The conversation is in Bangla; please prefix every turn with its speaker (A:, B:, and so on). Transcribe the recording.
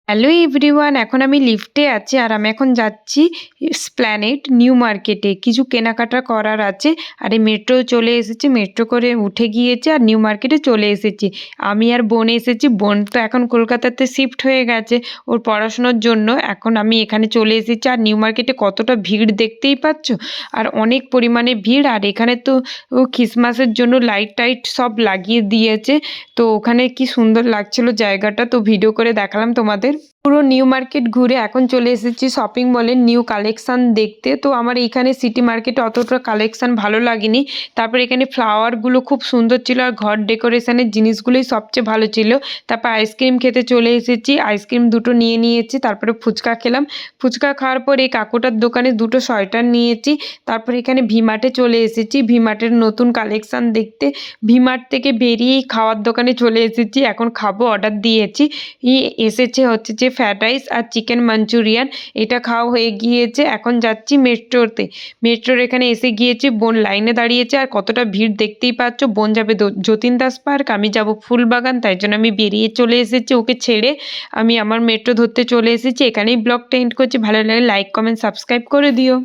A: হ্যালো এভরিওয়ান, এখন আমি লিফটে আছি আর আমি এখন যাচ্ছি এসপ্ল্যানেড নিউ মার্কেটে। কিছু কেনাকাটা করার আছে। আর এই মেট্রো চলে এসেছে, মেট্রো করে উঠে গিয়েছে আর নিউ মার্কেটে চলে এসেছি। আমি আর বোন এসেছি। বোন তো এখন কলকাতাতে শিফট হয়ে গেছে ওর পড়াশোনার জন্য। এখন আমি এখানে চলে এসেছি। আর নিউ মার্কেটে কতটা ভিড় দেখতেই পাচ্ছ। আর অনেক পরিমাণে ভিড়। আর এখানে তো ক্রিসমাসের জন্য লাইট টাইট সব লাগিয়ে দিয়েছে। তো ওখানে কি সুন্দর লাগছিল জায়গাটা, তো ভিডিও করে দেখালাম তোমাদের। পুরো নিউ মার্কেট ঘুরে এখন চলে এসেছি শপিং মলের নিউ কালেকশন দেখতে। তো আমার এইখানে সিটি মার্কেটে অতটা কালেকশন ভালো লাগেনি। তারপর এখানে ফ্লাওয়ারগুলো খুব সুন্দর ছিল আর ঘর ডেকোরেশনের জিনিসগুলোই সবচেয়ে ভালো ছিল। তারপর আইসক্রিম খেতে চলে এসেছি, আইসক্রিম দুটো নিয়ে নিয়েছি। তারপরে ফুচকা খেলাম। ফুচকা খাওয়ার পর এই কাকুটার দোকানে দুটো সোয়েটার নিয়েছি। তারপর এখানে ভিমার্টে চলে এসেছি ভিমার্টের নতুন কালেকশন দেখতে। ভিমার্ট থেকে বেরিয়েই খাওয়ার দোকানে চলে এসেছি, এখন খাবো, অর্ডার দিয়েছি। এসেছে হচ্ছে যে ফ্রায়েড রাইস আর চিকেন মাঞ্চুরিয়ান। এটা খাওয়া হয়ে গিয়েছে, এখন যাচ্ছি মেট্রোতে। মেট্রোর এখানে এসে গিয়েছি, বোন লাইনে দাঁড়িয়েছে। আর কতটা ভিড় দেখতেই পাচ্ছ। বোন যাবে যতীন দাস পার্ক, আমি যাব ফুলবাগান, তাই জন্য আমি বেরিয়ে চলে এসেছি ওকে ছেড়ে। আমি আমার মেট্রো ধরতে চলে এসেছি। এখানেই ব্লগটা এন্ড করছি। ভালো লাগে লাইক কমেন্ট সাবস্ক্রাইব করে দিও।